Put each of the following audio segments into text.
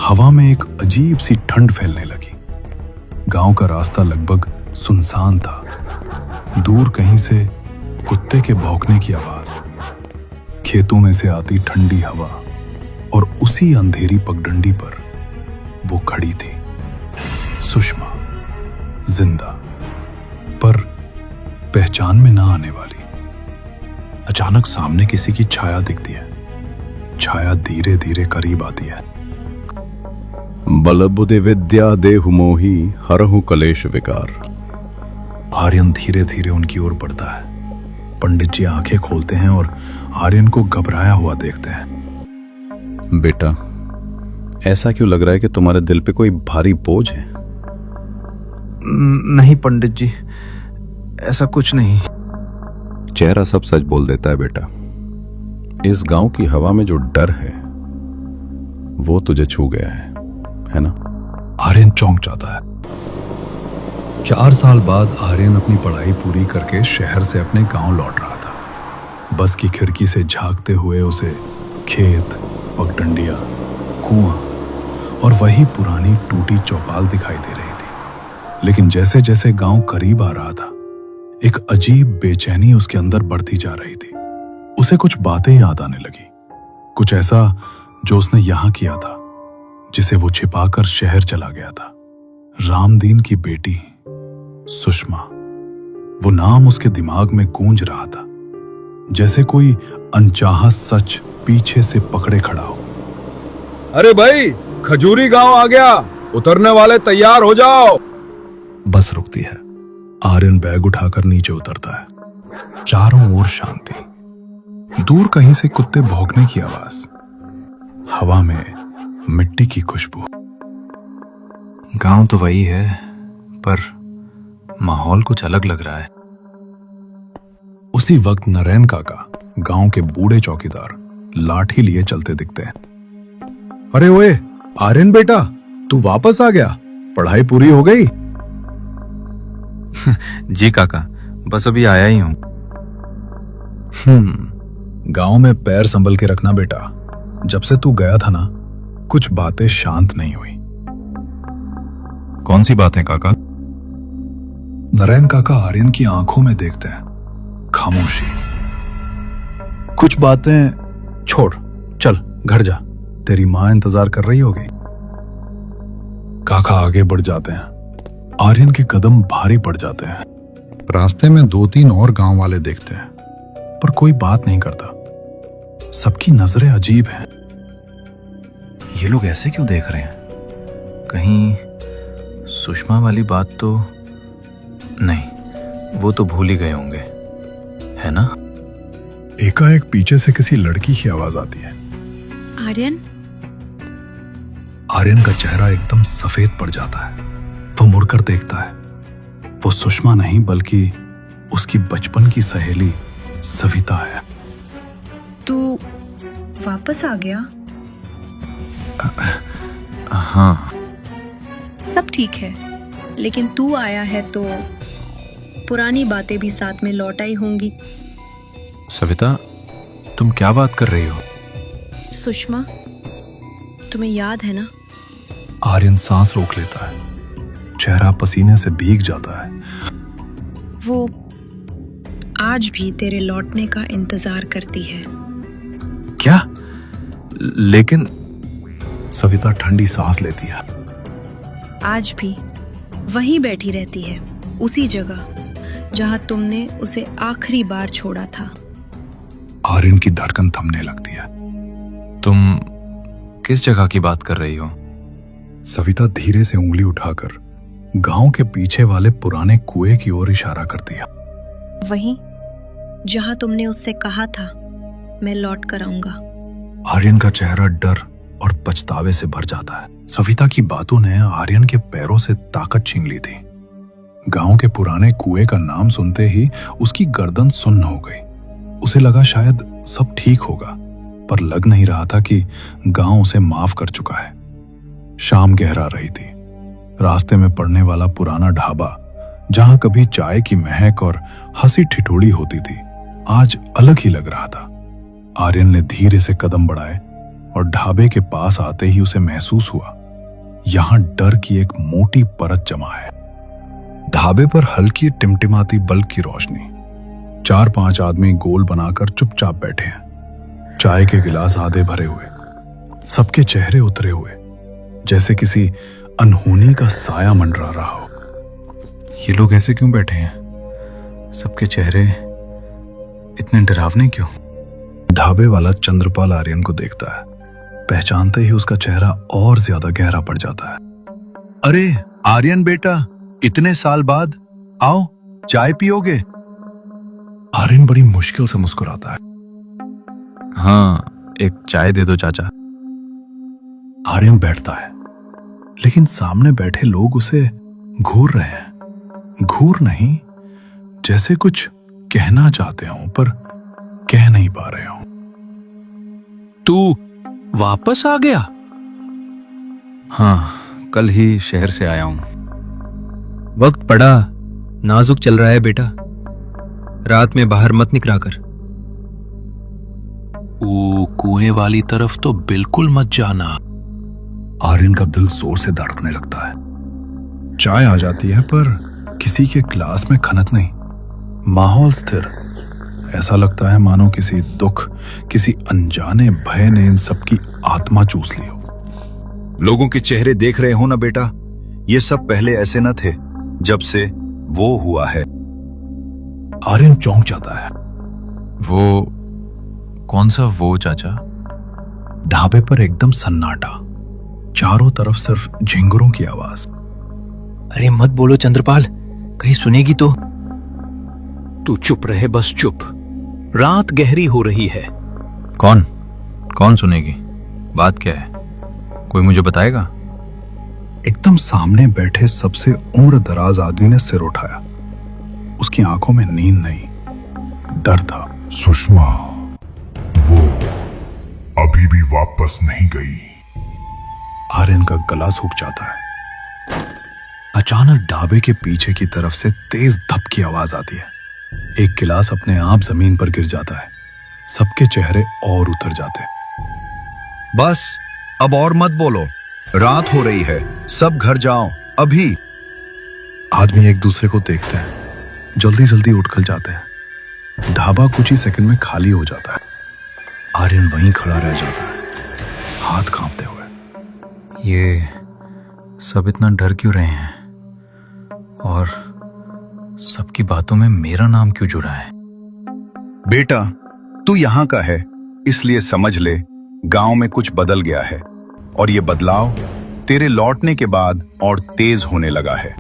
हवा में एक अजीब सी ठंड फैलने लगी। गांव का रास्ता लगभग सुनसान था। दूर कहीं से कुत्ते के भौंकने की आवाज, खेतों में से आती ठंडी हवा, और उसी अंधेरी पगडंडी पर वो खड़ी थी, सुषमा, जिंदा, पर पहचान में ना आने वाली। अचानक सामने किसी की छाया दिखती है। छाया धीरे धीरे करीब आती है। बलबुदे विद्या देहु मोही हरहु कलेश विकार। आर्यन धीरे धीरे उनकी ओर बढ़ता है। पंडित जी आंखें खोलते हैं और आर्यन को घबराया हुआ देखते हैं। बेटा, ऐसा क्यों लग रहा है कि तुम्हारे दिल पे कोई भारी बोझ है? नहीं पंडित जी, ऐसा कुछ नहीं। चेहरा सब सच बोल देता है बेटा। इस गांव की हवा में जो डर है वो तुझे छू गया है ना? आर्यन चौंक जाता है। 4 साल बाद आर्यन अपनी पढ़ाई पूरी करके शहर से अपने गांव लौट रहा था। बस की खिड़की से झांकते हुए उसे खेत, पगडंडियां, कुआं और वही पुरानी टूटी चौपाल दिखाई दे रही थी। लेकिन जैसे जैसे गांव करीब आ रहा था, एक अजीब बेचैनी उसके अंदर बढ़ती जा रही थी। उसे कुछ बातें याद आने लगी, कुछ ऐसा जो उसने यहां किया था, जिसे वो छिपाकर शहर चला गया था। रामदीन की बेटी सुषमा, वो नाम उसके दिमाग में गूंज रहा था, जैसे कोई अनचाहा सच पीछे से पकड़े खड़ा हो। अरे भाई, खजूरी गांव आ गया, उतरने वाले तैयार हो जाओ। बस रुकती है। आर्यन बैग उठाकर नीचे उतरता है। चारों ओर शांति। दूर कहीं से कुत्ते भौंकने की आवाज, हवा में मिट्टी की खुशबू। गांव तो वही है, पर माहौल कुछ अलग लग रहा है। उसी वक्त नरेन काका, गांव के बूढ़े चौकीदार, लाठी लिए चलते दिखते हैं। अरे ओए आर्यन बेटा, तू वापस आ गया? पढ़ाई पूरी हो गई? जी काका, बस अभी आया ही हूं। गांव में पैर संभल के रखना बेटा। जब से तू गया था ना, कुछ बातें शांत नहीं हुई। कौन सी बातें काका? नरेन काका आर्यन की आंखों में देखते हैं। खामोशी। कुछ बातें छोड़, चल घर जा, तेरी मां इंतजार कर रही होगी। काका आगे बढ़ जाते हैं। आर्यन के कदम भारी पड़ जाते हैं। रास्ते में 2-3 और गांव वाले देखते हैं, पर कोई बात नहीं करता। सबकी नजरें अजीब हैं। ये लोग ऐसे क्यों देख रहे हैं? कहीं सुषमा वाली बात तो नहीं, वो तो भूल ही गए होंगे, है ना? एकाएक पीछे से किसी लड़की की आवाज आती है। आर्यन? आर्यन का चेहरा एकदम सफेद पड़ जाता है। वो मुड़कर देखता है। वो सुषमा नहीं, बल्कि उसकी बचपन की सहेली सविता है। तू वापस आ गया? हाँ। सब ठीक है, लेकिन तू आया है तो पुरानी बातें भी साथ में लौट आई होंगी। सविता, तुम क्या बात कर रही हो? सुषमा, तुम्हें याद है ना? आर्यन सांस रोक लेता है। चेहरा पसीने से भीग जाता है। वो आज भी तेरे लौटने का इंतजार करती है। क्या? लेकिन सविता ठंडी सांस लेती है। आज भी वहीं बैठी रहती है, उसी जगह जहां तुमने उसे आखिरी बार छोड़ा था। आर्यन की धड़कन थमने लगती है। तुम किस जगह की बात कर रही हो? सविता धीरे से उंगली उठाकर गांव के पीछे वाले पुराने कुएं की ओर इशारा करती है। वहीं जहां तुमने उससे कहा था, मैं लौट कर आऊंगा। आर्यन का चेहरा डर और पछतावे से भर जाता है। सविता की बातों ने आर्यन के पैरों से ताकत छीन ली थी। गांव के पुराने कुएं का नाम सुनते ही उसकी गर्दन सुन्न हो गई। उसे लगा शायद सब ठीक होगा, पर लग नहीं रहा था कि गांव उसे माफ कर चुका है। शाम गहरा रही थी। रास्ते में पड़ने वाला पुराना ढाबा, जहां कभी चाय की महक और हंसी ठिठोड़ी होती थी, आज अलग ही लग रहा था। आर्यन ने धीरे से कदम बढ़ाए और ढाबे के पास आते ही उसे महसूस हुआ यहां डर की एक मोटी परत जमा है। ढाबे पर हल्की टिमटिमाती बल्ब की रोशनी। 4-5 आदमी गोल बनाकर चुपचाप बैठे हैं, चाय के गिलास आधे भरे हुए, सबके चेहरे उतरे हुए, जैसे किसी अनहोनी का साया मंडरा रहा हो। ये लोग ऐसे क्यों बैठे हैं? सबके चेहरे इतने डरावने क्यों? ढाबे वाला चंद्रपाल आर्यन को देखता है। पहचानते ही उसका चेहरा और ज्यादा गहरा पड़ जाता है। अरे आर्यन बेटा, इतने साल बाद, आओ चाय पियोगे? आर्यन बड़ी मुश्किल से मुस्कुराता है। हाँ, एक चाय दे दो चाचा। आर्यन बैठता है, लेकिन सामने बैठे लोग उसे घूर रहे हैं। घूर नहीं, जैसे कुछ कहना चाहते हो पर कह नहीं पा रहे हो। तू वापस आ गया? हाँ, कल ही शहर से आया हूं। वक्त पड़ा नाजुक चल रहा है बेटा, रात में बाहर मत निकला कर। वो कुएं वाली तरफ तो बिल्कुल मत जाना। आर्यन का दिल जोर से धड़कने लगता है। चाय आ जाती है पर किसी के ग्लास में खनक नहीं। माहौल स्थिर। ऐसा लगता है मानो किसी दुख, किसी अनजाने भय ने इन सबकी आत्मा चूस ली हो। लोगों के चेहरे देख रहे हो ना बेटा, ये सब पहले ऐसे न थे जब से वो हुआ है। आर्यन चौंक जाता है। वो कौन सा वो चाचा? ढाबे पर एकदम सन्नाटा, चारों तरफ सिर्फ झिंगुरों की आवाज। अरे मत बोलो चंद्रपाल, कहीं सुनेगी तो। तू चुप रहे, बस चुप। रात गहरी हो रही है। कौन सुनेगी? बात क्या है? कोई मुझे बताएगा? एकदम सामने बैठे सबसे उम्र दराज आदमी ने सिर उठाया। उसकी आंखों में नींद नहीं, डर था। सुषमा, वो अभी भी वापस नहीं गई। आर्यन का गला सूख जाता है। अचानक ढाबे के पीछे की तरफ से तेज धप की आवाज आती है। एक गिलास अपने आप जमीन पर गिर जाता है। सबके चेहरे और उतर जाते हैं। बस अब और मत बोलो, रात हो रही है, सब घर जाओ अभी। आदमी एक दूसरे को देखते हैं, जल्दी जल्दी उठकर जाते हैं। ढाबा कुछ ही सेकंड में खाली हो जाता है। आर्यन वहीं खड़ा रह जाता है, हाथ कांपते हुए। ये सब इतना डर क्यों रहे हैं? और सबकी बातों में मेरा नाम क्यों जुड़ा है? बेटा, तू यहाँ का है, इसलिए समझ ले, गांव में कुछ बदल गया है और ये बदलाव तेरे लौटने के बाद और तेज होने लगा है।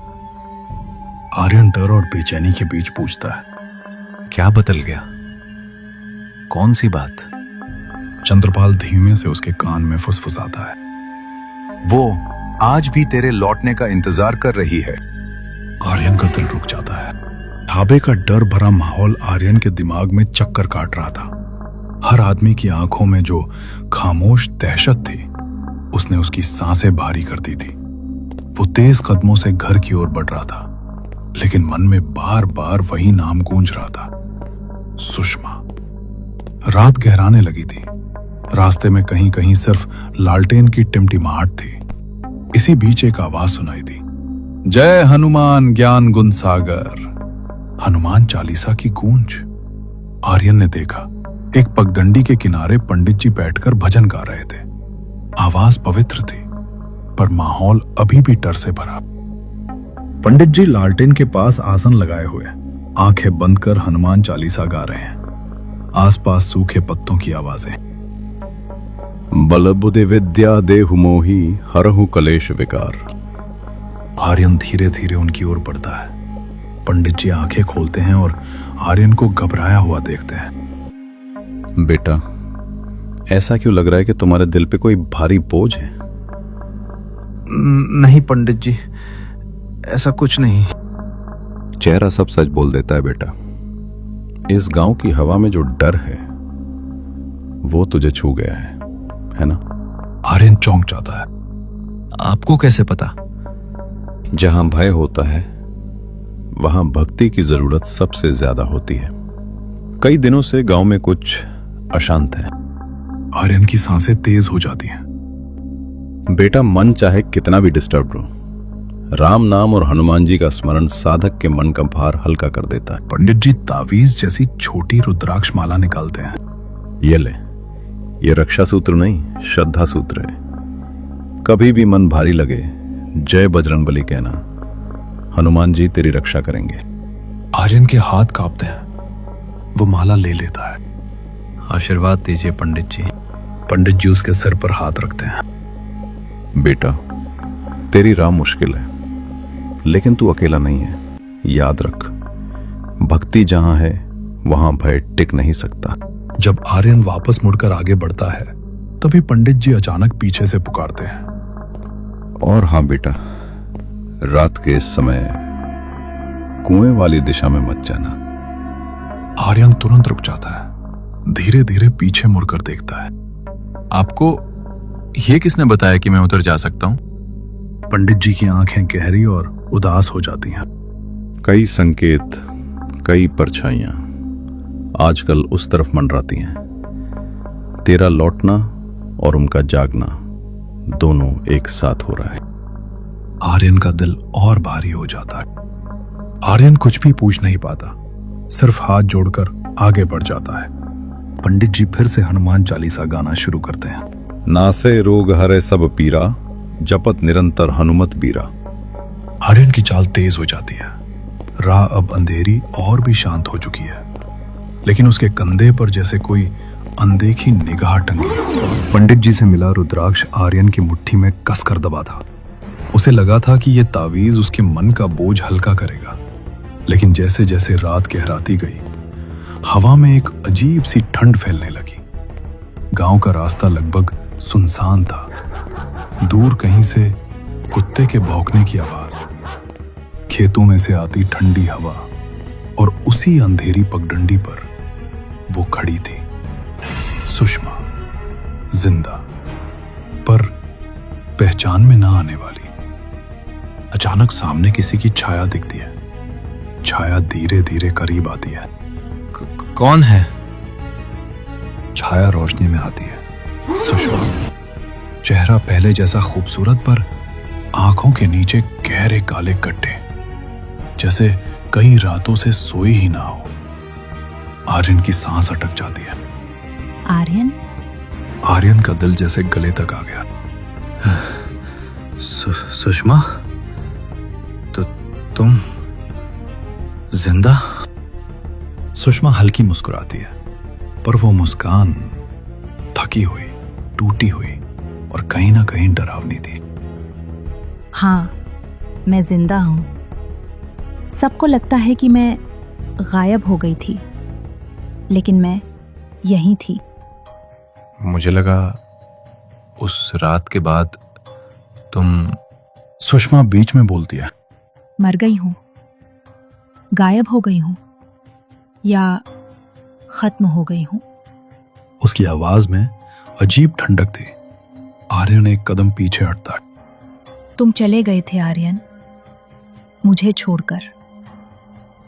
आर्यन डर और बेचैनी के बीच पूछता है, क्या बदल गया? कौन सी बात? चंद्रपाल धीमे से उसके कान में फुसफुसाता है। वो आज भी तेरे लौटने का इंतजार कर रही है। आर्यन का दिल रुक जाता है। ढाबे का डर भरा माहौल आर्यन के दिमाग में चक्कर काट रहा था। हर आदमी की आंखों में जो खामोश दहशत थी, उसने उसकी सांसें भारी कर दी थी। वो तेज कदमों से घर की ओर बढ़ रहा था, लेकिन मन में बार बार वही नाम गूंज रहा था, सुषमा। रात गहराने लगी थी। रास्ते में कहीं कहीं सिर्फ लालटेन की टिमटिमाहट थी। इसी बीच एक आवाज सुनाई दी, जय हनुमान ज्ञान गुण सागर। हनुमान चालीसा की गूंज। आर्यन ने देखा, एक पगडंडी के किनारे पंडित जी बैठकर भजन गा रहे थे। आवाज पवित्र थी, पर माहौल अभी भी डर से भरा। पंडित जी लालटेन के पास आसन लगाए हुए, आंखें बंद कर हनुमान चालीसा गा रहे हैं। आसपास सूखे पत्तों की आवाजें। बल बुद्धि विद्या देहु मोही हरहु कलेश विकार। आर्यन धीरे धीरे उनकी ओर बढ़ता है। पंडित जी आंखें खोलते हैं और आर्यन को घबराया हुआ देखते हैं। बेटा, ऐसा क्यों लग रहा है कि तुम्हारे दिल पे कोई भारी बोझ है? नहीं पंडित जी, ऐसा कुछ नहीं। चेहरा सब सच बोल देता है बेटा। इस गांव की हवा में जो डर है, वो तुझे छू गया है ना? आर्यन चौंक जाता है। आपको कैसे पता? जहां भय होता है, वहां भक्ति की जरूरत सबसे ज्यादा होती है। कई दिनों से गांव में कुछ अशांत है। आर्यन की सांसें तेज हो जाती हैं। बेटा, मन चाहे कितना भी डिस्टर्ब हो, राम नाम और हनुमान जी का स्मरण साधक के मन का भार हल्का कर देता है। पंडित जी तावीज जैसी छोटी रुद्राक्ष माला निकालते हैं। ये ले, ये रक्षा सूत्र नहीं, श्रद्धा सूत्र है। कभी भी मन भारी लगे, जय बजरंगबली कहना, हनुमान जी तेरी रक्षा करेंगे। आर्यन के हाथ कांपते हैं। वो माला ले लेता है। आशीर्वाद दीजिए पंडित जी। पंडित जी उसके सिर पर हाथ रखते हैं। बेटा, तेरी राह मुश्किल है, लेकिन तू अकेला नहीं है। याद रख, भक्ति जहां है वहां भय टिक नहीं सकता। जब आर्यन वापस मुड़कर आगे बढ़ता है, तभी पंडित जी अचानक पीछे से पुकारते हैं। और हाँ बेटा, रात के इस समय कुएं वाली दिशा में मत जाना। आर्यन तुरंत रुक जाता है, धीरे धीरे पीछे मुड़कर देखता है। आपको ये किसने बताया कि मैं उधर जा सकता हूं? पंडित जी की आंखें गहरी और उदास हो जाती हैं। कई संकेत, कई परछाइयां आजकल उस तरफ मंडराती हैं। तेरा लौटना और उनका जागना दोनों एक साथ हो रहा है। आर्यन का दिल और भारी हो जाता है। आर्यन कुछ भी पूछ नहीं पाता, सिर्फ हाथ जोड़कर आगे बढ़ जाता है। पंडित जी फिर से हनुमान चालीसा गाना शुरू करते हैं। नासे रोग हरे सब पीरा, जपत निरंतर हनुमत बीरा। आर्यन की चाल तेज हो जाती है। राह अब अंधेरी और भी शांत हो चुकी है, लेकिन उसके कंधे पर जैसे कोई अनदेखी निगाह टंगी। पंडित जी से मिला रुद्राक्ष आर्यन की मुट्ठी में कसकर दबा था। उसे लगा था कि यह तावीज उसके मन का बोझ हल्का करेगा, लेकिन जैसे जैसे रात गहराती गई, हवा में एक अजीब सी ठंड फैलने लगी। गांव का रास्ता लगभग सुनसान था। दूर कहीं से कुत्ते के भौंकने की आवाज, खेतों में से आती ठंडी हवा, और उसी अंधेरी पगडंडी पर वो खड़ी थी, सुषमा, जिंदा, पर पहचान में ना आने वाली। अचानक सामने किसी की छाया दिखती है। छाया धीरे धीरे करीब आती है। कौन है? छाया रोशनी में आती है। सुषमा, चेहरा पहले जैसा खूबसूरत, पर आंखों के नीचे गहरे काले गड्ढे, जैसे कई रातों से सोई ही ना हो। आर्यन की सांस अटक जाती है। आर्यन? आर्यन का दिल जैसे गले तक आ गया। सुषमा, तो तुम जिंदा? सुषमा हल्की मुस्कुराती है, पर वो मुस्कान थकी हुई, टूटी हुई और कहीं ना कहीं डरावनी थी। हाँ, मैं जिंदा हूं। सबको लगता है कि मैं गायब हो गई थी, लेकिन मैं यहीं थी। मुझे लगा उस रात के बाद तुम... सुषमा बीच में बोलती है। मर गई हूं, गायब हो गई हूं, या खत्म हो गई हूं। उसकी आवाज में अजीब ठंडक थी। आर्यन एक कदम पीछे हटता। तुम चले गए थे आर्यन, मुझे छोड़कर।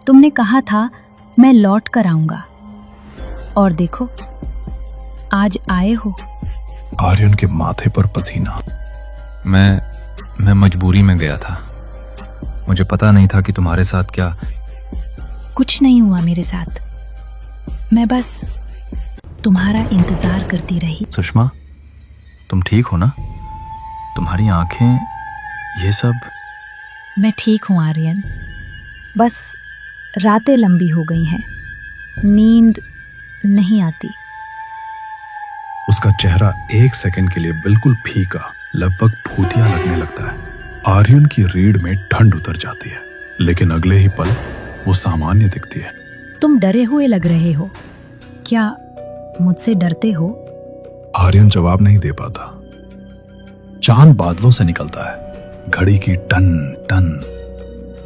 तुमने कहा था मैं लौट कर आऊंगा, और देखो आज आए हो। आर्यन के माथे पर पसीना। मैं मजबूरी में गया था। मुझे पता नहीं था कि तुम्हारे साथ क्या... कुछ नहीं हुआ मेरे साथ, मैं बस तुम्हारा इंतजार करती रही। सुषमा, तुम ठीक हो ना? तुम्हारी आंखें, ये सब... मैं ठीक हूं आर्यन, बस रातें लंबी हो गई हैं, नींद नहीं आती। उसका चेहरा एक सेकंड के लिए बिल्कुल फीका, लगभग भूतिया लगने लगता है। आर्यन की रीढ़ में ठंड उतर जाती है, लेकिन अगले ही पल वो सामान्य दिखती है। तुम डरे हुए लग रहे हो, क्या मुझसे डरते हो? आर्यन जवाब नहीं दे पाता। चांद बादलों से निकलता है। घड़ी की टन टन,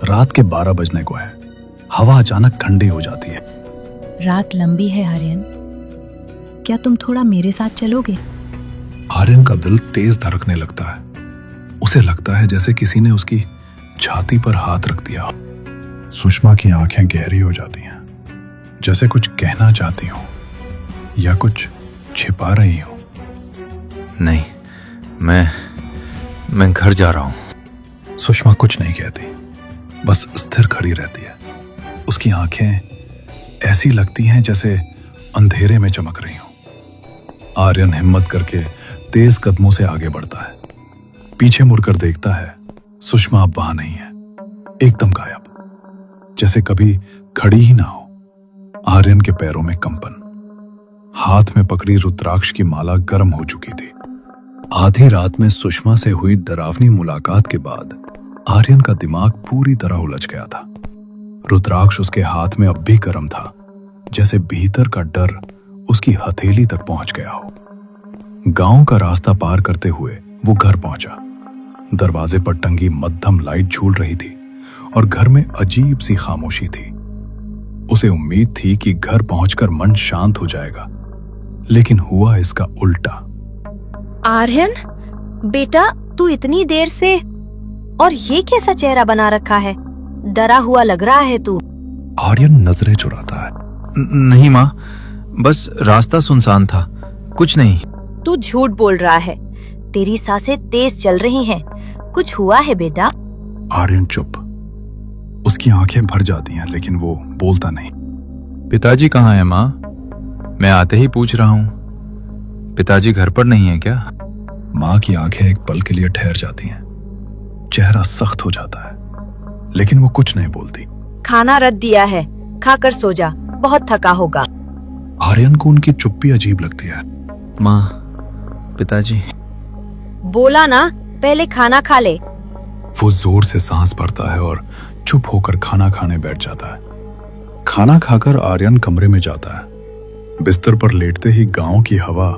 रात के 12 बजने को है। हवा अचानक ठंडी हो जाती है। रात लंबी है आर्यन, क्या तुम थोड़ा मेरे साथ चलोगे? आर्यन का दिल तेज धड़कने लगता है। उसे लगता है जैसे किसी ने उसकी छाती पर हाथ रख दिया। सुषमा की आंखें गहरी हो जाती हैं, जैसे कुछ कहना चाहती हो या कुछ छिपा रही हो। नहीं, मैं मैं घर जा रहा हूं। सुषमा कुछ नहीं कहती, बस स्थिर खड़ी रहती है। उसकी आंखें ऐसी लगती हैं जैसे अंधेरे में चमक रही हों। आर्यन हिम्मत करके तेज कदमों से आगे बढ़ता है। पीछे मुड़कर देखता है, सुषमा अब वहां नहीं है, एकदम गायब, जैसे कभी खड़ी ही ना हो। आर्यन के पैरों में कंपन, हाथ में पकड़ी रुद्राक्ष की माला गर्म हो चुकी थी। आधी रात में सुषमा से हुई डरावनी मुलाकात के बाद आर्यन का दिमाग पूरी तरह उलझ गया था। रुद्राक्ष उसके हाथ में अब भी गर्म था, जैसे भीतर का डर उसकी हथेली तक पहुंच गया हो। गांव का रास्ता पार करते हुए वो घर पहुंचा। दरवाजे पर टंगी मध्यम लाइट झूल रही थी और घर में अजीब सी खामोशी थी। उसे उम्मीद थी कि घर पहुंचकर मन शांत हो जाएगा, लेकिन हुआ इसका उल्टा। आर्यन बेटा, तू इतनी देर से, और ये कैसा चेहरा बना रखा है? डरा हुआ लग रहा है तू। आर्यन नजरें चुराता है। नहीं माँ, बस रास्ता सुनसान था, कुछ नहीं। तू झूठ बोल रहा है, तेरी सांसें तेज चल रही हैं। कुछ हुआ है बेटा? आर्यन चुप। उसकी आंखें भर जाती हैं, लेकिन वो बोलता नहीं। पिताजी कहाँ है माँ? मैं आते ही पूछ रहा हूँ, पिताजी घर पर नहीं है क्या? माँ की आंखें एक पल के लिए ठहर जाती हैं, चेहरा सख्त हो जाता है, लेकिन वो कुछ नहीं बोलती। खाना रद्द दिया है, खाकर सो जा, बहुत थका होगा। आर्यन को उनकी चुप्पी अजीब लगती है। माँ, पिताजी। बोला ना, पहले खाना खा ले। वो जोर से सांस भरता है और चुप होकर खाना खाने बैठ जाता है। खाना खाकर आर्यन कमरे में जाता है। बिस्तर पर लेटते ही गांव की हवा,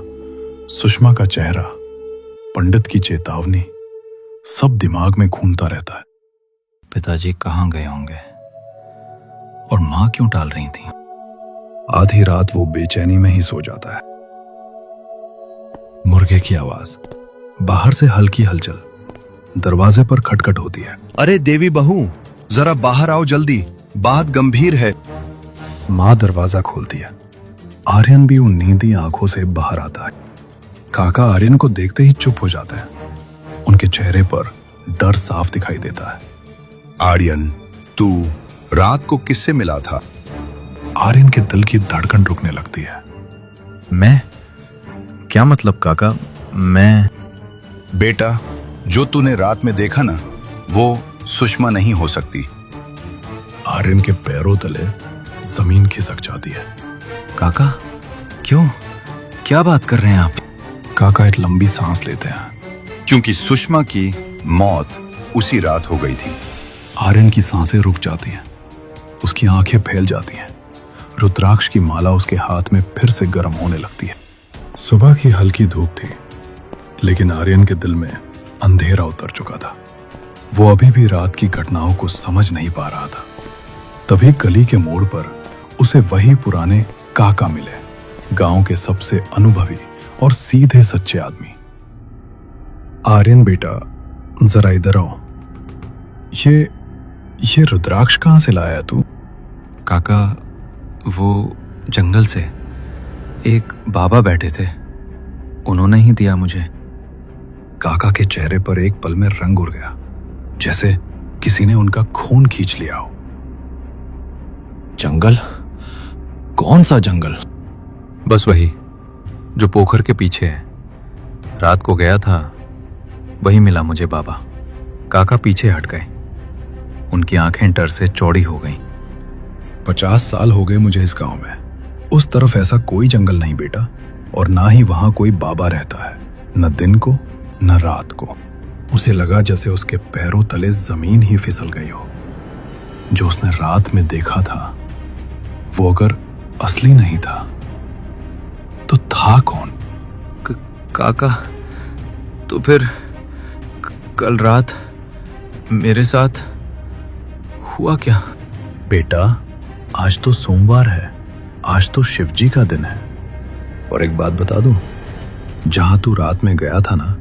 सुषमा का चेहरा, पंडित की चेतावनी, सब दिमाग में घूमता रहता है। पिताजी कहाँ गए होंगे और माँ क्यों टाल रही थी? आधी रात वो बेचैनी में ही सो जाता है। मुर्गे की आवाज, बाहर से हल्की हलचल, दरवाजे पर खटखट होती है। अरे देवी बहू, जरा बाहर आओ जल्दी, बात गंभीर है। माँ दरवाजा खोलती है। आर्यन भी उन नींदी आंखों से बाहर आता है। काका आर्यन को देखते ही चुप हो जाते हैं। उनके चेहरे पर डर साफ दिखाई देता है। आर्यन, तू रात को किससे मिला था? आर्यन के दिल की धड़कन रुकने लगती है। मैं? क्या मतलब काका? मैं? बेटा, जो तूने रात में देखा ना, वो सुषमा नहीं हो सकती। आर्यन के पैरों तले जमीन खिसक जाती है। काका, क्यों? क्या बात कर रहे हैं आप? काका एक लंबी सांस लेते हैं। क्योंकि सुषमा की मौत उसी रात हो गई थी। आर्यन की सांसें रुक जाती हैं, उसकी आंखें फैल जाती हैं। रुद्राक्ष की माला उसके हाथ में फिर से गर्म होने लगती है। सुबह की हल्की धूप थी, लेकिन आर्यन के दिल में अंधेरा उतर चुका था। वो अभी भी रात की घटनाओं को समझ नहीं पा रहा था। तभी गली के मोड़ पर उसे वही पुराने काका मिले, गांव के सबसे अनुभवी और सीधे सच्चे आदमी। आर्यन बेटा, जरा इधर आओ। ये रुद्राक्ष कहां से लाया तू? काका, वो जंगल से एक बाबा बैठे थे, उन्होंने ही दिया मुझे। काका के चेहरे पर एक पल में रंग उड़ गया, जैसे किसी ने उनका खून खींच लिया हो। जंगल? कौन सा जंगल? बस वही जो पोखर के पीछे है। रात को गया था, वही मिला मुझे बाबा। काका पीछे हट गए, उनकी आंखें डर से चौड़ी हो गईं। 50 साल हो गए मुझे इस गांव में। उस तरफ ऐसा कोई जंगल नहीं बेटा, और ना ही वहां कोई बाबा रहता है, न दिन को न रात को। उसे लगा जैसे उसके पैरों तले जमीन ही फिसल गई हो। जो उसने रात में देखा था, वो अगर असली नहीं था तो था कौन? काका, तो फिर कल रात मेरे साथ हुआ क्या? बेटा, आज तो सोमवार है, आज तो शिवजी का दिन है। और एक बात बता दूं, जहां तू रात में गया था ना,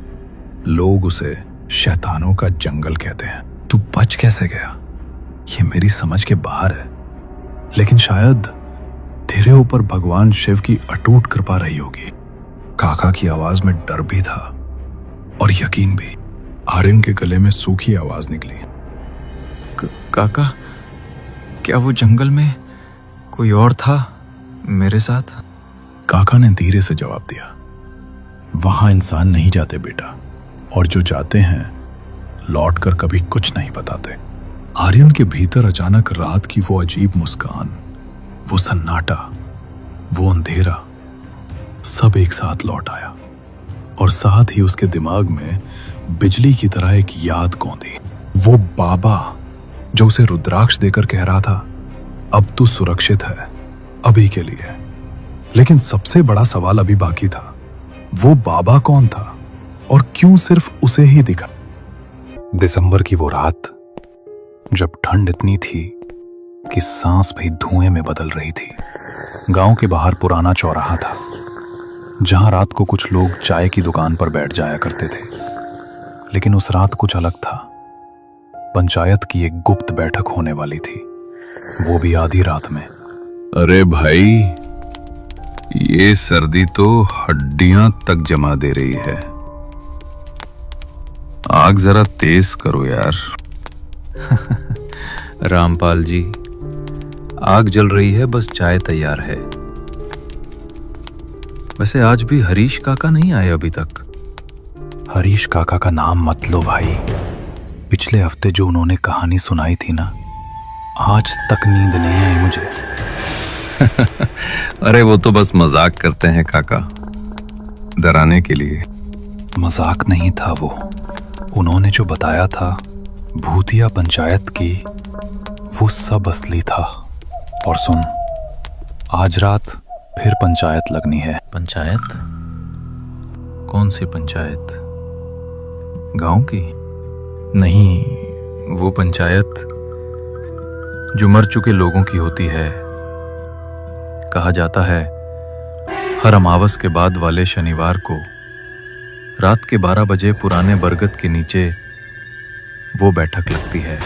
लोग उसे शैतानों का जंगल कहते हैं। तू बच कैसे गया, ये मेरी समझ के बाहर है, लेकिन शायद तेरे ऊपर भगवान शिव की अटूट कृपा रही होगी। काका की आवाज में डर भी था और यकीन भी। आर्यन के गले में सूखी आवाज निकली। काका, क्या वो जंगल में कोई और था मेरे साथ? काका ने धीरे से जवाब दिया, वहां इंसान नहीं जाते बेटा, और जो जाते हैं लौट कर कभी कुछ नहीं बताते। आर्यन के भीतर अचानक रात की वो अजीब मुस्कान, वो सन्नाटा, वो अंधेरा सब एक साथ लौट आया, और साथ ही उसके दिमाग में बिजली की तरह एक याद कौंधी। वो बाबा जो उसे रुद्राक्ष देकर कह रहा था, अब तू सुरक्षित है अभी के लिए। लेकिन सबसे बड़ा सवाल अभी बाकी था, वो बाबा कौन था और क्यों सिर्फ उसे ही दिखा। दिसंबर की वो रात जब ठंड इतनी थी कि सांस भी धुएं में बदल रही थी। गांव के बाहर पुराना चौराहा था, जहां रात को कुछ लोग चाय की दुकान पर बैठ जाया करते थे। लेकिन उस रात कुछ अलग था। पंचायत की एक गुप्त बैठक होने वाली थी, वो भी आधी रात में। अरे भाई, ये सर्दी तो हड्डियां तक जमा दे रही है। आग जरा तेज करो यार। रामपाल जी, आग जल रही है, बस चाय तैयार है। वैसे आज भी हरीश काका नहीं आए अभी तक। हरीश काका का नाम मत लो भाई। पिछले हफ्ते जो उन्होंने कहानी सुनाई थी ना, आज तक नींद नहीं आई मुझे। अरे वो तो बस मजाक करते हैं काका, डराने के लिए। मजाक नहीं था वो। उन्होंने जो बताया था भूतिया पंचायत की, वो सब असली था। और सुन, आज रात फिर पंचायत लगनी है। पंचायत? कौन सी पंचायत? गांव की? नहीं, वो पंचायत जो मर चुके लोगों की होती है। कहा जाता है हर अमावस के बाद वाले शनिवार को रात के 12 बजे पुराने बरगद के नीचे वो बैठक लगती है,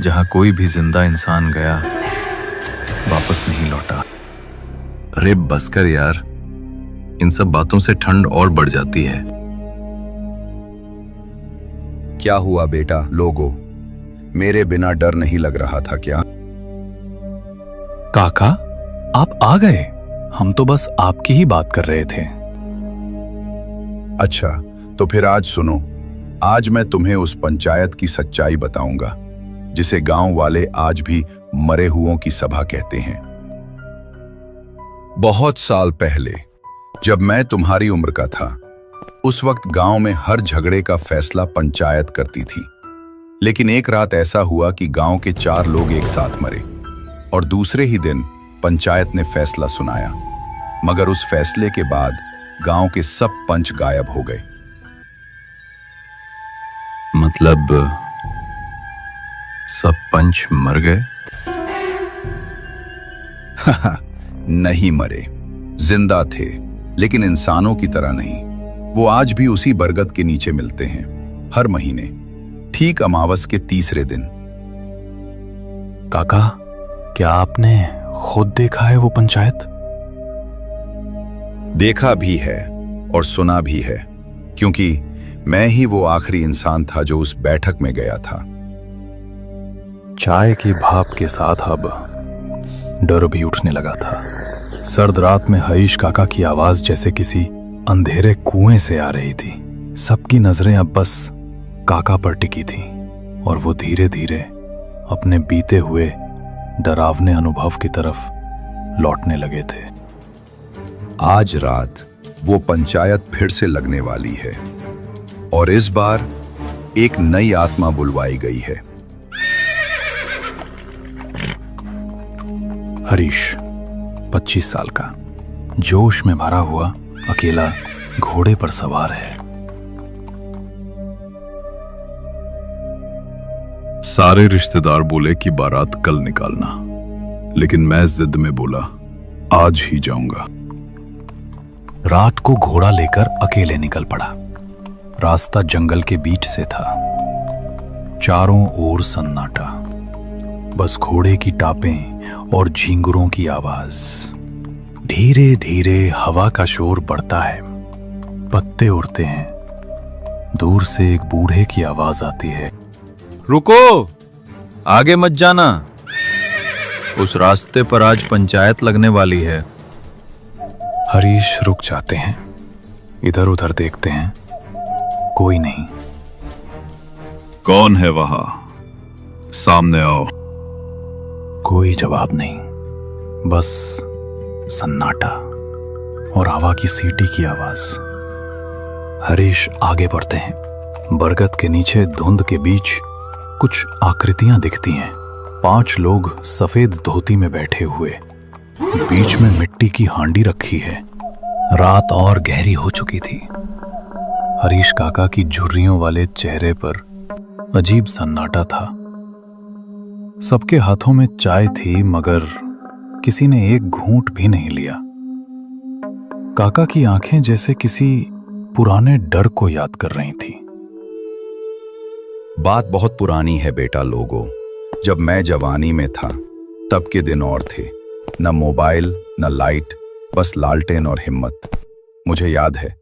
जहां कोई भी जिंदा इंसान गया वापस नहीं लौटा। अरे बस कर यार, इन सब बातों से ठंड और बढ़ जाती है। क्या हुआ बेटा लोगो? मेरे बिना डर नहीं लग रहा था क्या? काका, आप आ गए। हम तो बस आपकी ही बात कर रहे थे। अच्छा, तो फिर आज सुनो। आज मैं तुम्हें उस पंचायत की सच्चाई बताऊंगा, जिसे गांव वाले आज भी मरे हुओं की सभा कहते हैं। बहुत साल पहले, जब मैं तुम्हारी उम्र का था, उस वक्त गांव में हर झगड़े का फैसला पंचायत करती थी। लेकिन एक रात ऐसा हुआ कि गांव के 4 लोग एक साथ मरे, और दूसरे ही दिन पंचायत ने फैसला सुनाया। मगर उस फैसले के बाद गांव के सब पंच गायब हो गए। मतलब सब पंच मर गए? नहीं मरे, जिंदा थे, लेकिन इंसानों की तरह नहीं। वो आज भी उसी बरगद के नीचे मिलते हैं, हर महीने, ठीक अमावस के 3रे दिन। काका, क्या आपने खुद देखा है वो पंचायत? देखा भी है और सुना भी है, क्योंकि मैं ही वो आखिरी इंसान था जो उस बैठक में गया था। चाय की भाप के साथ अब डर भी उठने लगा था। सर्द रात में हरीश काका की आवाज जैसे किसी अंधेरे कुएं से आ रही थी। सबकी नजरें अब बस काका पर टिकी थी, और वो धीरे धीरे अपने बीते हुए डरावने अनुभव की तरफ लौटने लगे थे। आज रात वो पंचायत फिर से लगने वाली है, और इस बार एक नई आत्मा बुलवाई गई है। हरीश, 25 साल का, जोश में भरा हुआ, अकेला घोड़े पर सवार है। सारे रिश्तेदार बोले कि बारात कल निकालना, लेकिन मैं जिद में बोला आज ही जाऊंगा। रात को घोड़ा लेकर अकेले निकल पड़ा। रास्ता जंगल के बीच से था, चारों ओर सन्नाटा, बस घोड़े की टापें और झींगुरों की आवाज। धीरे धीरे हवा का शोर बढ़ता है, पत्ते उड़ते हैं, दूर से एक बूढ़े की आवाज आती है। रुको, आगे मत जाना। उस रास्ते पर आज पंचायत लगने वाली है। हरीश रुक जाते हैं, इधर उधर देखते हैं, कोई नहीं। कौन है वहां? सामने आओ। कोई जवाब नहीं, बस सन्नाटा और हवा की सीटी की आवाज। हरीश आगे बढ़ते हैं। बरगद के नीचे धुंध के बीच कुछ आकृतियां दिखती हैं। 5 लोग सफेद धोती में बैठे हुए, बीच में मिट्टी की हांडी रखी है। रात और गहरी हो चुकी थी। हरीश काका की झुर्रियों वाले चेहरे पर अजीब सन्नाटा था। सबके हाथों में चाय थी, मगर किसी ने एक घूंट भी नहीं लिया। काका की आंखें जैसे किसी पुराने डर को याद कर रही थी। बात बहुत पुरानी है बेटा लोगों। जब मैं जवानी में था तब के दिन और थे। न मोबाइल न लाइट, बस लालटेन और हिम्मत। मुझे याद है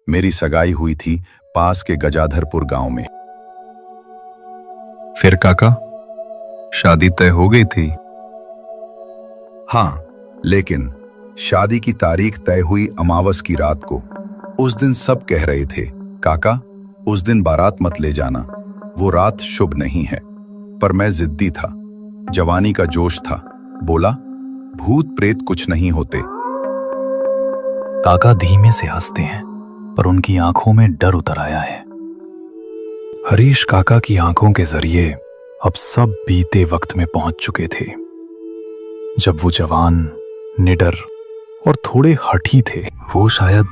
मेरी सगाई हुई थी पास के गजाधरपुर गांव में। फिर काका, शादी तय हो गई थी? हाँ, लेकिन शादी की तारीख तय हुई अमावस की रात को। उस दिन सब कह रहे थे, काका उस दिन बारात मत ले जाना, वो रात शुभ नहीं है। पर मैं जिद्दी था, जवानी का जोश था। बोला, भूत प्रेत कुछ नहीं होते। काका धीमे से हंसते हैं, पर उनकी आंखों में डर उतर आया है। हरीश काका की आंखों के जरिए अब सब बीते वक्त में पहुंच चुके थे, जब वो जवान, निडर और थोड़े हठी थे। वो शायद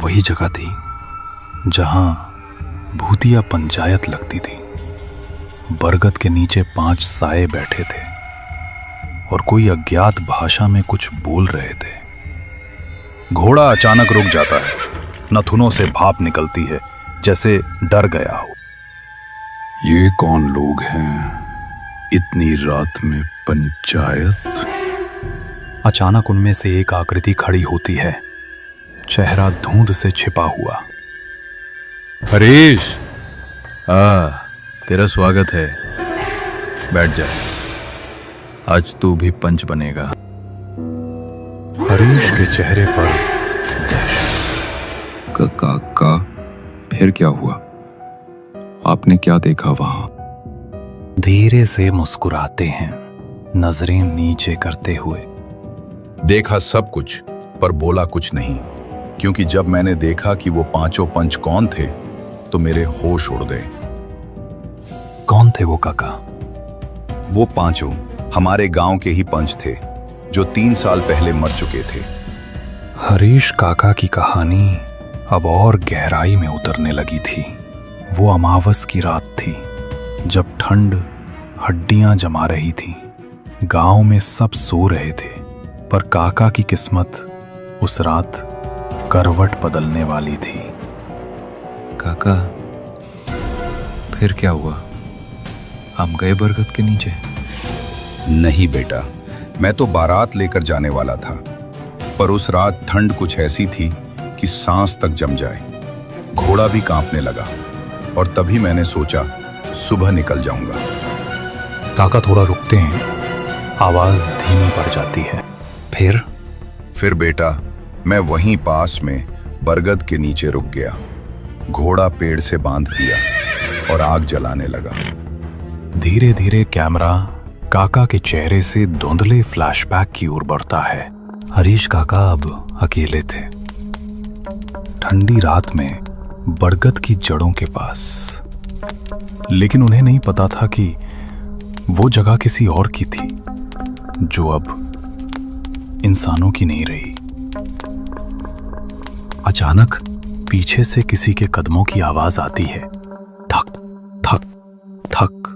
वही जगह थी जहां भूतिया पंचायत लगती थी। बरगद के नीचे 5 साए बैठे थे और कोई अज्ञात भाषा में कुछ बोल रहे थे। घोड़ा अचानक रुक जाता है, नथुनों से भाप निकलती है जैसे डर गया हो। ये कौन लोग हैं? इतनी रात में पंचायत? अचानक उनमें से एक आकृति खड़ी होती है, चेहरा धुंध से छिपा हुआ। हरीश, तेरा स्वागत है। बैठ जा, आज तू भी पंच बनेगा। हरीश के चेहरे पर दहशत। काका, फिर क्या हुआ? आपने क्या देखा वहां? धीरे से मुस्कुराते हैं, नजरें नीचे करते हुए। देखा सब कुछ, पर बोला कुछ नहीं, क्योंकि जब मैंने देखा कि वो 5 पंच कौन थे तो मेरे होश उड़ गए। कौन थे वो काका? वो 5 हमारे गांव के ही पंच थे, जो 3 साल पहले मर चुके थे। हरीश काका की कहानी अब और गहराई में उतरने लगी थी। वो अमावस की रात थी, जब ठंड हड्डियां जमा रही थी। गांव में सब सो रहे थे, पर काका की किस्मत उस रात करवट बदलने वाली थी। काका, फिर क्या हुआ? आप गए बरगद के नीचे? नहीं बेटा, मैं तो बारात लेकर जाने वाला था, पर उस रात ठंड कुछ ऐसी थी कि सांस तक जम जाए। घोड़ा भी कांपने लगा और तभी मैंने सोचा सुबह निकल जाऊंगा। काका थोड़ा रुकते हैं, आवाज धीमी पड़ जाती है। फिर बेटा, मैं वहीं पास में बरगद के नीचे रुक गया। घोड़ा पेड़ से बांध दिया और आग जलाने लगा। धीरे धीरे कैमरा काका के चेहरे से धुंधले फ्लैशबैक की ओर बढ़ता है। हरीश काका अब अकेले थे, ठंडी रात में बरगद की जड़ों के पास। लेकिन उन्हें नहीं पता था कि वो जगह किसी और की थी, जो अब इंसानों की नहीं रही। अचानक पीछे से किसी के कदमों की आवाज आती है, थक थक थक।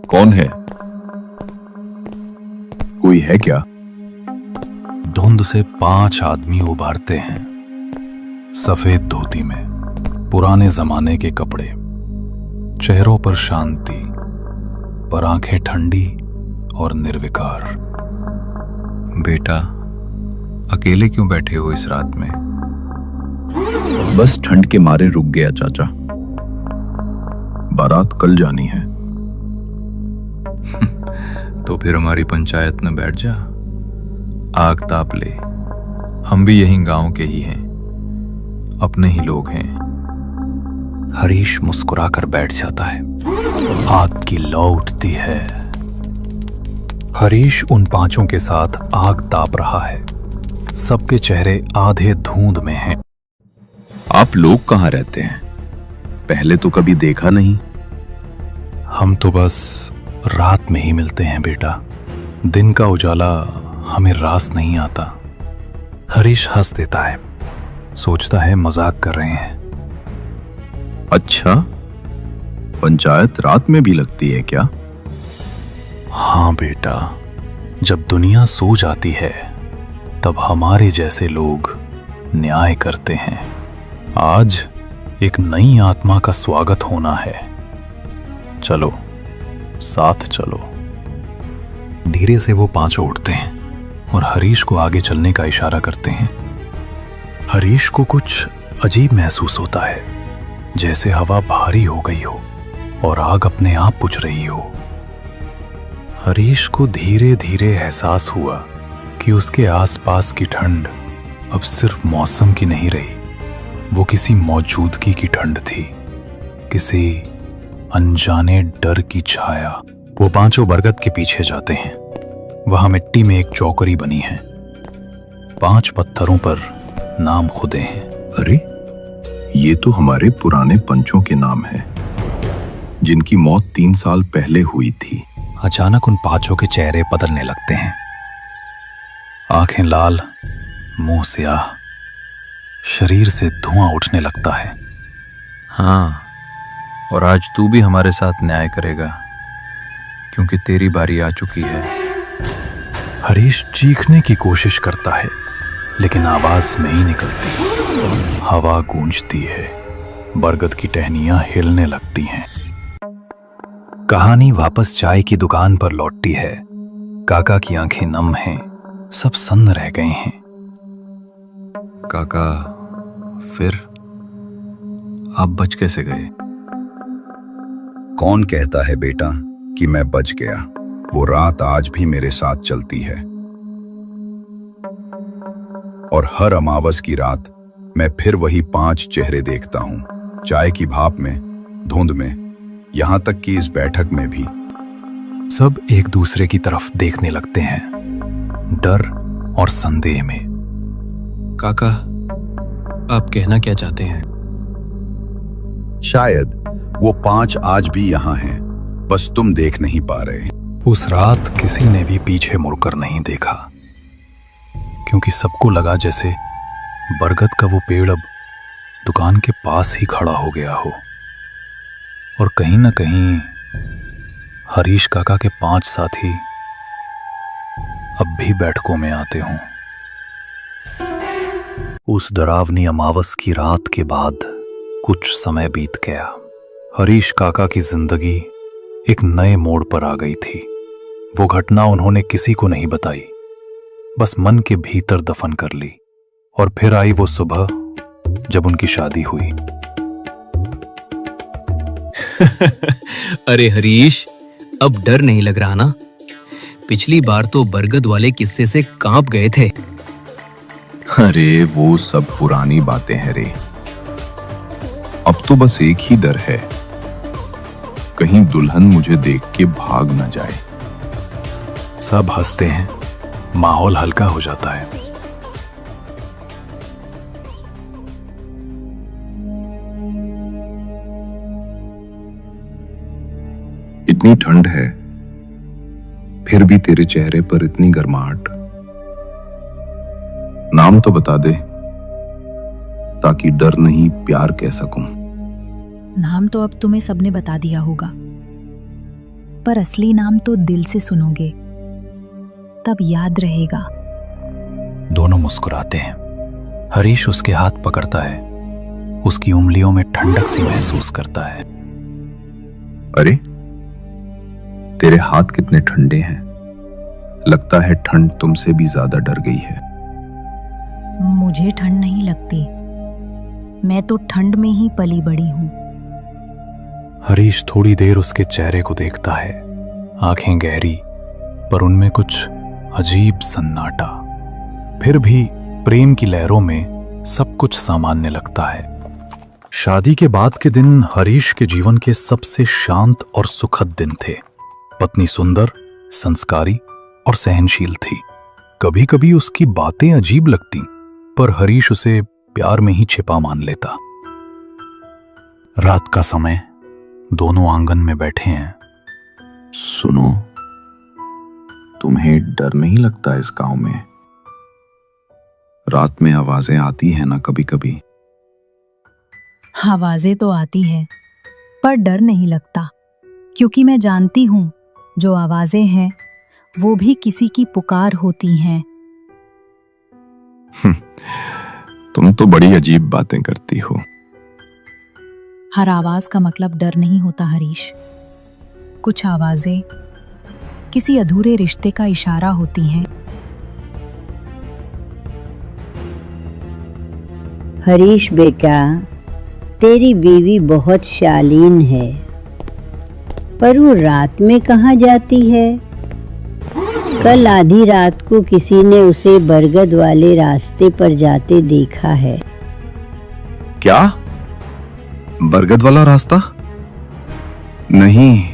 कौन है? कोई है क्या? धुंध से 5 आदमी उभारते हैं, सफेद धोती में, पुराने जमाने के कपड़े, चेहरों पर शांति, पर आंखें ठंडी और निर्विकार। बेटा, अकेले क्यों बैठे हो इस रात में? बस ठंड के मारे रुक गया चाचा। बारात कल जानी है। तो फिर हमारी पंचायत में बैठ जा, आग ताप ले। हम भी यहीं गांव के ही हैं, अपने ही लोग हैं। हरीश मुस्कुराकर बैठ जाता है। आग की लौ उठती है। हरीश उन पांचों के साथ आग ताप रहा है। सबके चेहरे आधे धुंध में हैं। आप लोग कहाँ रहते हैं? पहले तो कभी देखा नहीं। हम तो बस रात में ही मिलते हैं बेटा। दिन का उजाला हमें रास नहीं आता। हरीश हंस देता है, सोचता है मजाक कर रहे हैं। अच्छा, पंचायत रात में भी लगती है क्या? हाँ बेटा, जब दुनिया सो जाती है तब हमारे जैसे लोग न्याय करते हैं। आज एक नई आत्मा का स्वागत होना है। चलो, साथ चलो। धीरे से वो पांचों उठते हैं और हरीश को आगे चलने का इशारा करते हैं। हरीश को कुछ अजीब महसूस होता है, जैसे हवा भारी हो गई हो और आग अपने आप बुझ रही हो। हरीश को धीरे धीरे एहसास हुआ कि उसके आसपास की ठंड अब सिर्फ मौसम की नहीं रही, वो किसी मौजूदगी की ठंड थी, किसी अनजाने डर की छाया। वो पांचों बरगद के पीछे जाते हैं। वहां मिट्टी में एक चौकरी बनी है। 5 पत्थरों पर नाम खुदे हैं। अरे, ये तो हमारे पुराने पंचों के नाम हैं, जिनकी मौत 3 साल पहले हुई थी। अचानक उन पांचों के चेहरे बदलने लगते हैं। आंखें लाल, मुंह स्याह, शरीर से धुआं उठने लगता है। हाँ, और आज तू भी हमारे साथ न्याय करेगा, क्योंकि तेरी बारी आ चुकी है। हरीश चीखने की कोशिश करता है, लेकिन आवाज नहीं निकलती। हवा गूंजती है, बरगद की टहनियां हिलने लगती हैं। कहानी वापस चाय की दुकान पर लौटती है। काका की आंखें नम हैं, सब सन्न रह गए हैं। काका, फिर आप बच कैसे गए? कौन कहता है बेटा कि मैं बच गया? वो रात आज भी मेरे साथ चलती है, और हर अमावस की रात मैं फिर वही 5 चेहरे देखता हूं, चाय की भाप में, धुंध में, यहां तक कि इस बैठक में भी। सब एक दूसरे की तरफ देखने लगते हैं, डर और संदेह में। काका, आप कहना क्या चाहते हैं? शायद वो 5 आज भी यहां हैं, बस तुम देख नहीं पा रहे। उस रात किसी ने भी पीछे मुड़कर नहीं देखा, क्योंकि सबको लगा जैसे बरगद का वो पेड़ अब दुकान के पास ही खड़ा हो गया हो, और कहीं ना कहीं हरीश काका के 5 साथी अब भी बैठकों में आते हों। उस डरावनी अमावस की रात के बाद कुछ समय बीत गया। हरीश काका की जिंदगी एक नए मोड़ पर आ गई थी। वो घटना उन्होंने किसी को नहीं बताई, बस मन के भीतर दफन कर ली। और फिर आई वो सुबह जब उनकी शादी हुई। अरे हरीश, अब डर नहीं लग रहा ना? पिछली बार तो बरगद वाले किस्से से कांप गए थे। अरे वो सब पुरानी बातें हैं रे। अब तो बस एक ही डर है, कहीं दुल्हन मुझे देख के भाग न जाए। सब हंसते हैं, माहौल हल्का हो जाता है। इतनी ठंड है, फिर भी तेरे चेहरे पर इतनी गर्माहट। नाम तो बता दे, ताकि डर नहीं प्यार कह सकूं। नाम तो अब तुम्हें सबने बता दिया होगा, पर असली नाम तो दिल से सुनोगे, तब याद रहेगा। दोनों मुस्कुराते हैं। हरीश उसके हाथ पकड़ता है, उसकी उंगलियों में ठंडक सी महसूस करता है। अरे, तेरे हाथ कितने ठंडे हैं। लगता है ठंड तुमसे भी ज्यादा डर गई है। मुझे ठंड नहीं लगती, मैं तो ठंड में ही पली बड़ी हूं। हरीश थोड़ी देर उसके चेहरे को देखता है। आंखें गहरी, पर उनमें कुछ अजीब सन्नाटा। फिर भी प्रेम की लहरों में सब कुछ सामान्य लगता है। शादी के बाद के दिन हरीश के जीवन के सबसे शांत और सुखद दिन थे। पत्नी सुंदर, संस्कारी और सहनशील थी। कभी कभी उसकी बातें अजीब लगती, पर हरीश उसे प्यार में ही छिपा मान लेता। रात का समय, दोनों आंगन में बैठे हैं। सुनो, तुम्हें डर नहीं लगता इस गांव में? रात में आवाजें आती हैं ना कभी कभी। आवाजें तो आती हैं, पर डर नहीं लगता, क्योंकि मैं जानती हूं जो आवाजें हैं वो भी किसी की पुकार होती हैं। तुम तो बड़ी अजीब बातें करती हो। हर आवाज का मतलब डर नहीं होता हरीश। कुछ आवाजें किसी अधूरे रिश्ते का इशारा होती हैं। हरीश बेटा, तेरी बीवी बहुत शालीन है, पर वो रात में कहाँ जाती है? कल आधी रात को किसी ने उसे बरगद वाले रास्ते पर जाते देखा है। क्या? बरगद वाला रास्ता? नहीं,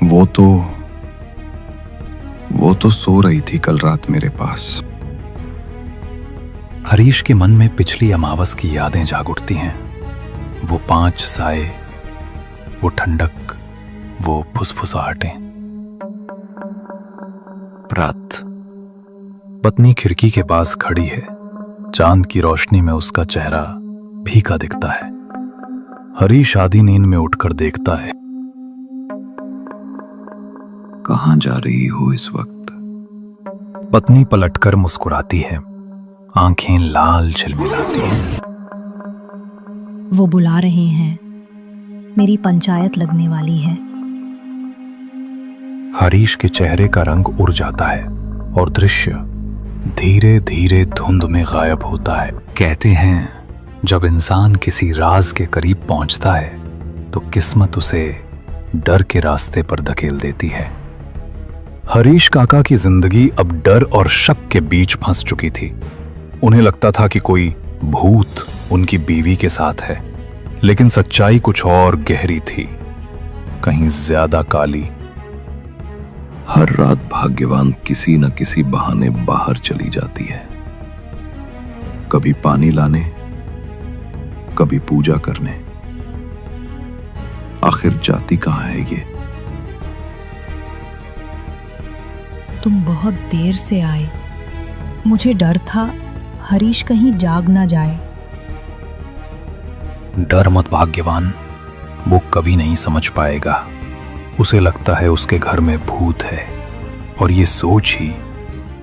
वो तो सो रही थी कल रात मेरे पास। हरीश के मन में पिछली अमावस की यादें जाग उठती हैं। वो 5 साए, वो ठंडक, वो फुसफुसाहटें। रात, पत्नी खिड़की के पास खड़ी है। चांद की रोशनी में उसका चेहरा फीका दिखता है। हरीश आधी नींद में उठकर देखता है। कहां जा रही हो इस वक्त? पत्नी पलटकर मुस्कुराती है, आंखें लाल झिलमिलाती हैं। वो बुला रहे हैं, मेरी पंचायत लगने वाली है। हरीश के चेहरे का रंग उड़ जाता है और दृश्य धीरे धीरे धुंध में गायब होता है। कहते हैं, जब इंसान किसी राज के करीब पहुंचता है तो किस्मत उसे डर के रास्ते पर धकेल देती है। हरीश काका की जिंदगी अब डर और शक के बीच फंस चुकी थी। उन्हें लगता था कि कोई भूत उनकी बीवी के साथ है, लेकिन सच्चाई कुछ और गहरी थी, कहीं ज्यादा काली। हर रात भाग्यवान किसी न किसी बहाने बाहर चली जाती है, कभी पानी लाने, कभी पूजा करने। आखिर जाती कहां है ये? तुम बहुत देर से आए, मुझे डर था हरीश कहीं जाग ना जाए। डर मत भाग्यवान, वो कभी नहीं समझ पाएगा। उसे लगता है उसके घर में भूत है, और ये सोच ही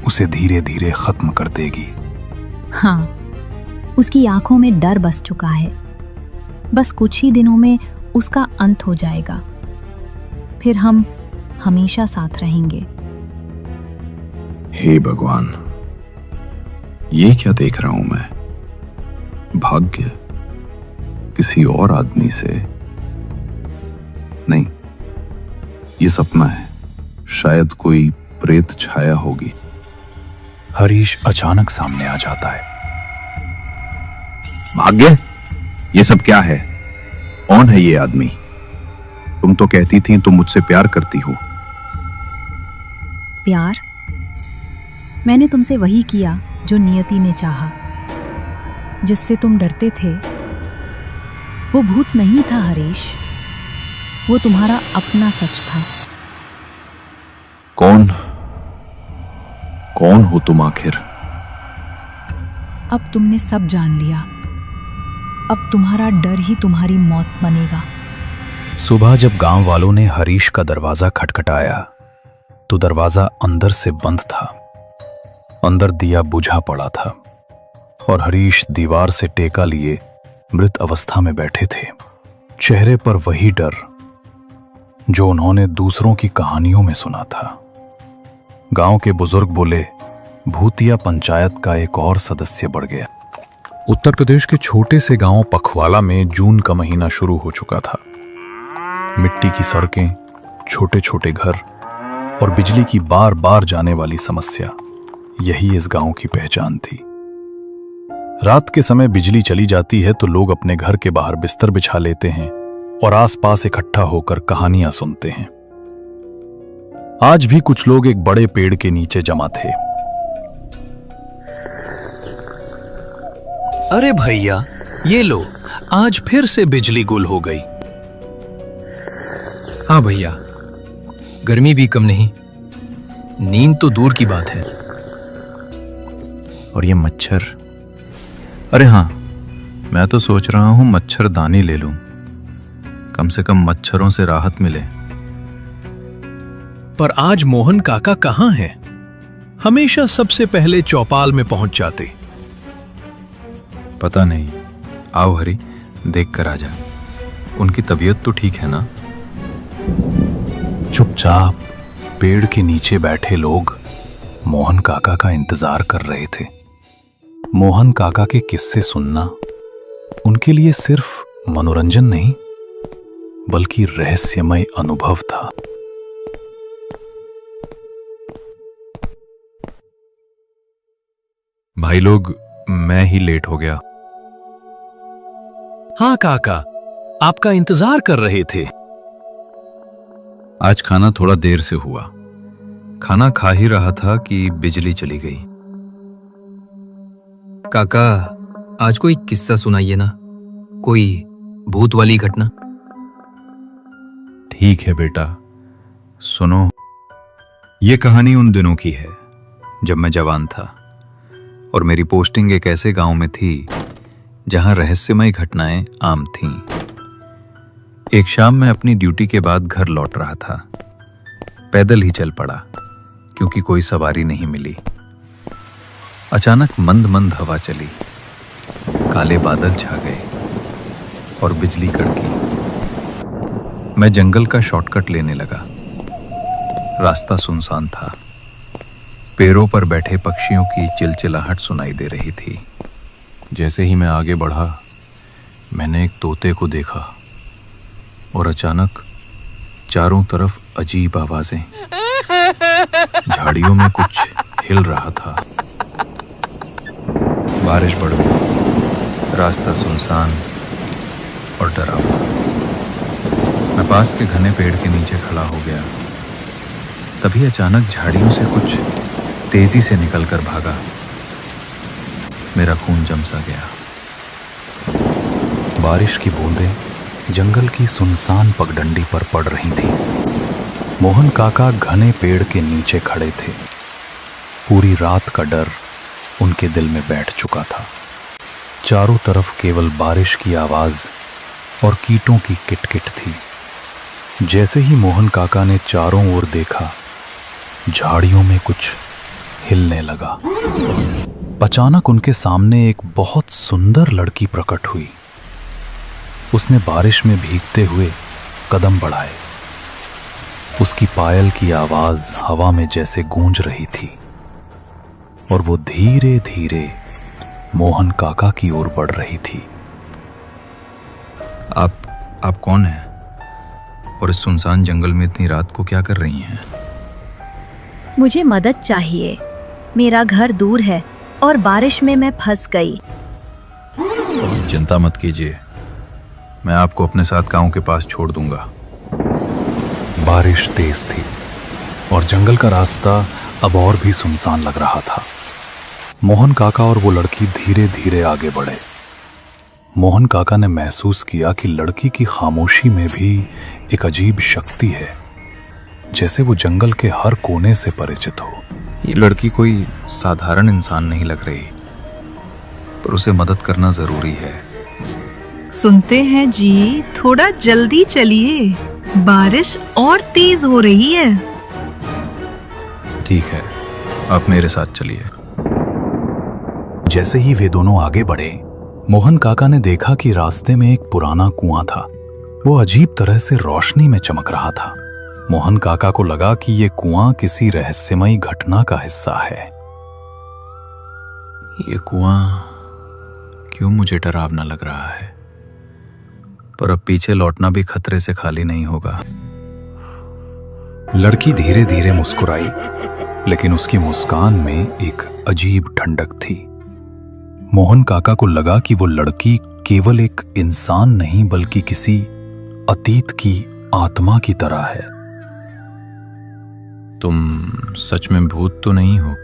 उसे धीरे धीरे खत्म कर देगी। हाँ, उसकी आंखों में डर बस चुका है। बस कुछ ही दिनों में उसका अंत हो जाएगा, फिर हम हमेशा साथ रहेंगे। हे भगवान, ये क्या देख रहा हूं मैं? भाग्य किसी और आदमी से? नहीं, ये सपना है, शायद कोई प्रेत छाया होगी। हरीश अचानक सामने आ जाता है। भाग्य, ये सब क्या है? कौन है ये आदमी? तुम तो कहती थी तुम मुझसे प्यार करती हो। प्यार? मैंने तुमसे वही किया जो नियति ने चाहा। जिससे तुम डरते थे वो भूत नहीं था हरीश, वो तुम्हारा अपना सच था। कौन हो तुम आखिर? अब तुमने सब जान लिया। अब तुम्हारा डर ही तुम्हारी मौत बनेगा। सुबह जब गांव वालों ने हरीश का दरवाजा खटखटाया तो दरवाजा अंदर से बंद था। अंदर दिया बुझा पड़ा था और हरीश दीवार से टेका लिए मृत अवस्था में बैठे थे। चेहरे पर वही डर जो उन्होंने दूसरों की कहानियों में सुना था। गांव के बुजुर्ग बोले, भूतिया पंचायत का एक और सदस्य बढ़ गया। उत्तर प्रदेश के छोटे से गांव पखवाला में जून का महीना शुरू हो चुका था। मिट्टी की सड़कें, छोटे छोटे घर और बिजली की बार बार जाने वाली समस्या, यही इस गांव की पहचान थी। रात के समय बिजली चली जाती है तो लोग अपने घर के बाहर बिस्तर बिछा लेते हैं और आसपास इकट्ठा होकर कहानियां सुनते हैं। आज भी कुछ लोग एक बड़े पेड़ के नीचे जमा थे। अरे भैया, ये लो, आज फिर से बिजली गुल हो गई। हाँ भैया, गर्मी भी कम नहीं, नींद तो दूर की बात है। और ये मच्छर, अरे हाँ, मैं तो सोच रहा हूं मच्छरदानी ले लूं, कम से कम मच्छरों से राहत मिले। पर आज मोहन काका कहाँ हैं? हमेशा सबसे पहले चौपाल में पहुंच जाते। पता नहीं, आओ हरी, देख कर आ जा। उनकी तबीयत तो ठीक है ना? चुपचाप पेड़ के नीचे बैठे लोग मोहन काका का इंतजार कर रहे थे। मोहन काका के किस्से सुनना उनके लिए सिर्फ मनोरंजन नहीं, बल्कि रहस्यमय अनुभव था। भाई लोग, मैं ही लेट हो गया। हाँ काका, आपका इंतजार कर रहे थे। आज खाना थोड़ा देर से हुआ। खाना खा ही रहा था कि बिजली चली गई। काका, आज कोई किस्सा सुनाइए ना, कोई भूत वाली घटना। ठीक है बेटा, सुनो। ये कहानी उन दिनों की है जब मैं जवान था और मेरी पोस्टिंग एक ऐसे गांव में थी जहां रहस्यमय घटनाएं आम थीं। एक शाम मैं अपनी ड्यूटी के बाद घर लौट रहा था। पैदल ही चल पड़ा क्योंकि कोई सवारी नहीं मिली। अचानक मंद मंद हवा चली, काले बादल छा गए और बिजली कड़की। मैं जंगल का शॉर्टकट लेने लगा। रास्ता सुनसान था। पेड़ों पर बैठे पक्षियों की चिलचिलाहट सुनाई दे रही थी। जैसे ही मैं आगे बढ़ा, मैंने एक तोते को देखा और अचानक चारों तरफ अजीब आवाजें। झाड़ियों में कुछ हिल रहा था। बारिश बढ़ गई। रास्ता सुनसान और डरावना। मैं पास के घने पेड़ के नीचे खड़ा हो गया। तभी अचानक झाड़ियों से कुछ तेजी से निकलकर भागा। मेरा खून जम सा गया। बारिश की बूंदें जंगल की सुनसान पगडंडी पर पड़ रही थीं। मोहन काका घने पेड़ के नीचे खड़े थे। पूरी रात का डर उनके दिल में बैठ चुका था। चारों तरफ केवल बारिश की आवाज और कीटों की किटकिट थी। जैसे ही मोहन काका ने चारों ओर देखा, झाड़ियों में कुछ हिलने लगा। अचानक उनके सामने एक बहुत सुंदर लड़की प्रकट हुई। उसने बारिश में भीगते हुए कदम बढ़ाए। उसकी पायल की आवाज हवा में जैसे गूंज रही थी और वो धीरे धीरे मोहन काका की ओर बढ़ रही थी। आप कौन हैं? और इस सुनसान जंगल में इतनी रात को क्या कर रही हैं? मुझे मदद चाहिए। मेरा घर दूर है और बारिश में मैं फंस गई। चिंता मत कीजिए, मैं आपको अपने साथ गांव के पास छोड़ दूंगा। बारिश तेज थी और जंगल का रास्ता अब और भी सुनसान लग रहा था। मोहन काका और वो लड़की धीरे धीरे आगे बढ़े। मोहन काका ने महसूस किया कि लड़की की खामोशी में भी एक अजीब शक्ति है, जैसे वो जंगल के हर कोने से परिचित हो। ये लड़की कोई साधारण इंसान नहीं लग रही, पर उसे मदद करना जरूरी है। सुनते हैं जी, थोड़ा जल्दी चलिए, बारिश और तेज हो रही है। ठीक है, आप मेरे साथ चलिए। जैसे ही वे दोनों आगे बढ़े, मोहन काका ने देखा कि रास्ते में एक पुराना कुआं था। वो अजीब तरह से रोशनी में चमक रहा था। मोहन काका को लगा कि ये कुआं किसी रहस्यमयी घटना का हिस्सा है। ये कुआं क्यों मुझे डरावना लग रहा है? पर अब पीछे लौटना भी खतरे से खाली नहीं होगा। लड़की धीरे धीरे मुस्कुराई, लेकिन उसकी मुस्कान में एक अजीब ठंडक थी। मोहन काका को लगा कि वो लड़की केवल एक इंसान नहीं बल्कि किसी अतीत की आत्मा की तरह है। तुम सच में भूत तो नहीं हो?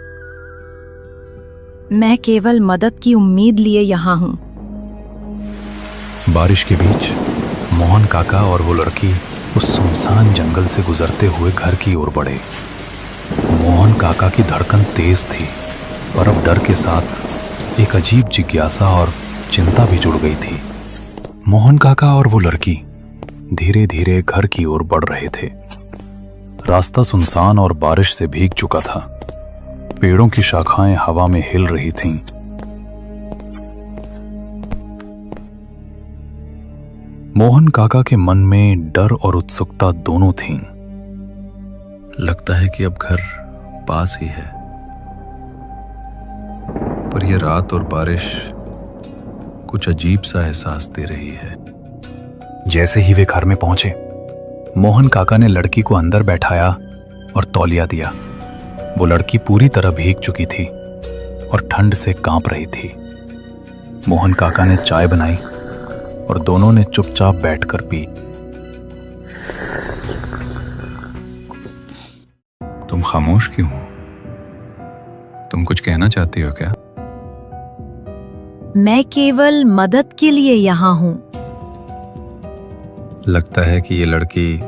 मैं केवल मदद की उम्मीद लिए यहाँ हूँ। बारिश के बीच मोहन काका और वो लड़की उस सुनसान जंगल से गुजरते हुए घर की ओर बढ़े। मोहन काका की धड़कन तेज थी, पर अब डर के साथ एक अजीब जिज्ञासा और चिंता भी जुड़ गई थी। मोहन काका और वो लड़की धीरे धीरे घर की ओर बढ़ रहे थे। रास्ता सुनसान और बारिश से भीग चुका था। पेड़ों की शाखाएं हवा में हिल रही थीं। मोहन काका के मन में डर और उत्सुकता दोनों थीं। लगता है कि अब घर पास ही है, पर यह रात और बारिश कुछ अजीब सा एहसास दे रही है। जैसे ही वे घर में पहुंचे, मोहन काका ने लड़की को अंदर बैठाया और तौलिया दिया। वो लड़की पूरी तरह भीग चुकी थी और ठंड से कांप रही थी। मोहन काका ने चाय बनाई और दोनों ने चुपचाप बैठकर पी। तुम खामोश क्यों हो? तुम कुछ कहना चाहती हो क्या? मैं केवल मदद के लिए यहाँ हूँ। लगता है कि ये लड़की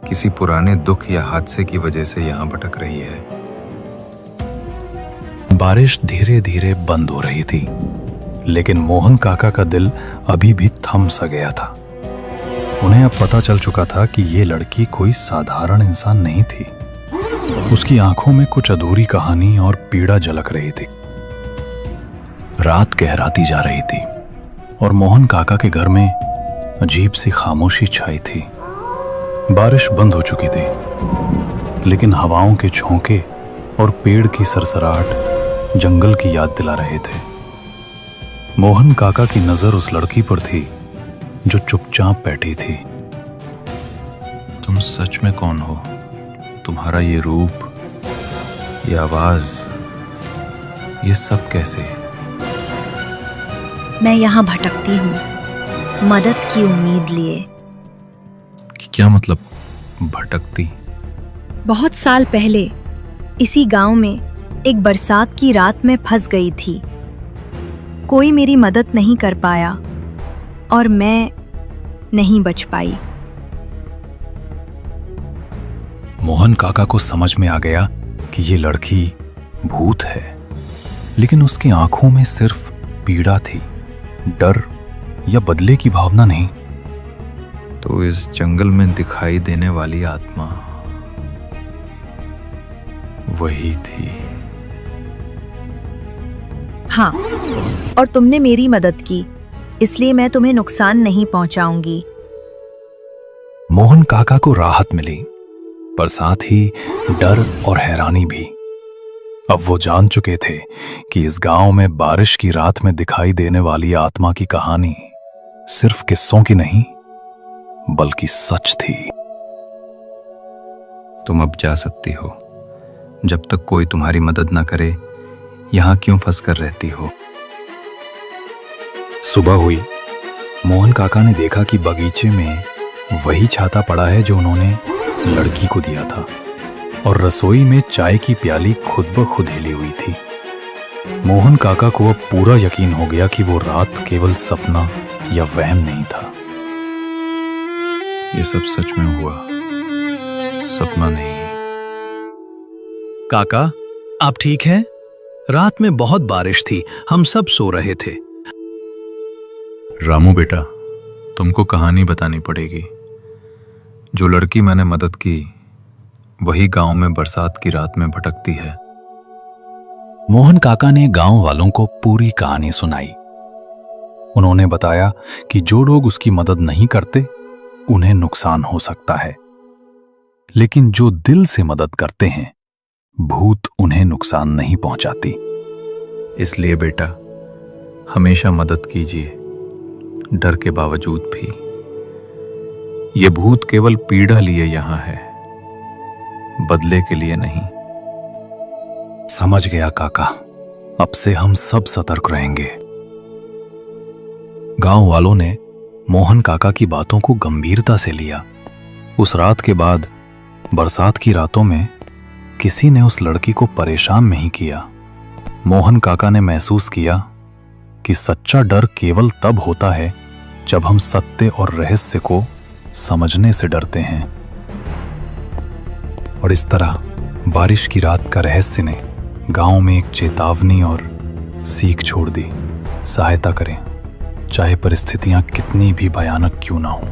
किसी पुराने दुख या हादसे की वजह से यहाँ भटक रही है। बारिश धीरे धीरे बंद हो रही थी, लेकिन मोहन काका का दिल अभी भी थम सा गया था। उन्हें अब पता चल चुका था कि ये लड़की कोई साधारण इंसान नहीं थी। उसकी आंखों में कुछ अधूरी कहानी और पीड़ा झलक रही थी। रात गहराती जा रही थी और मोहन काका के घर में अजीब सी खामोशी छाई थी। बारिश बंद हो चुकी थी, लेकिन हवाओं के झोंके और पेड़ की सरसराहट जंगल की याद दिला रहे थे। मोहन काका की नजर उस लड़की पर थी जो चुपचाप बैठी थी। तुम सच में कौन हो? तुम्हारा ये रूप, ये आवाज, ये सब कैसे? मैं यहाँ भटकती हूँ, मदद की उम्मीद लिए। क्या मतलब भटकती? बहुत साल पहले इसी गांव में एक बरसात की रात में फंस गई थी। कोई मेरी मदद नहीं कर पाया और मैं नहीं बच पाई। मोहन काका को समझ में आ गया कि ये लड़की भूत है, लेकिन उसकी आंखों में सिर्फ पीड़ा थी, डर या बदले की भावना नहीं। तो इस जंगल में दिखाई देने वाली आत्मा वही थी। हाँ, और तुमने मेरी मदद की, इसलिए मैं तुम्हें नुकसान नहीं पहुंचाऊंगी। मोहन काका को राहत मिली, पर साथ ही डर और हैरानी भी। अब वो जान चुके थे कि इस गांव में बारिश की रात में दिखाई देने वाली आत्मा की कहानी सिर्फ किस्सों की नहीं, बल्कि सच थी। तुम अब जा सकती हो। जब तक कोई तुम्हारी मदद ना करे, यहां क्यों फंस कर रहती हो? सुबह हुई। मोहन काका ने देखा कि बगीचे में वही छाता पड़ा है जो उन्होंने लड़की को दिया था, और रसोई में चाय की प्याली खुद ब खुद हिली हुई थी। मोहन काका को अब पूरा यकीन हो गया कि वो रात केवल सपना या वहम नहीं था। ये सब सच में हुआ, सपना नहीं। काका, आप ठीक हैं? रात में बहुत बारिश थी, हम सब सो रहे थे। रामू बेटा, तुमको कहानी बतानी पड़ेगी। जो लड़की मैंने मदद की, वही गांव में बरसात की रात में भटकती है। मोहन काका ने गांव वालों को पूरी कहानी सुनाई। उन्होंने बताया कि जो लोग उसकी मदद नहीं करते, उन्हें नुकसान हो सकता है, लेकिन जो दिल से मदद करते हैं, भूत उन्हें नुकसान नहीं पहुंचाती। इसलिए बेटा, हमेशा मदद कीजिए, डर के बावजूद भी। ये भूत केवल पीड़ा लिए यहां है, बदले के लिए नहीं। समझ गया काका, अब से हम सब सतर्क रहेंगे। गांव वालों ने मोहन काका की बातों को गंभीरता से लिया। उस रात के बाद बरसात की रातों में किसी ने उस लड़की को परेशान नहीं किया। मोहन काका ने महसूस किया कि सच्चा डर केवल तब होता है जब हम सत्य और रहस्य को समझने से डरते हैं। और इस तरह बारिश की रात का रहस्य ने गांव में एक चेतावनी और सीख छोड़ दी। सहायता करें, चाहे परिस्थितियां कितनी भी भयानक क्यों ना हो।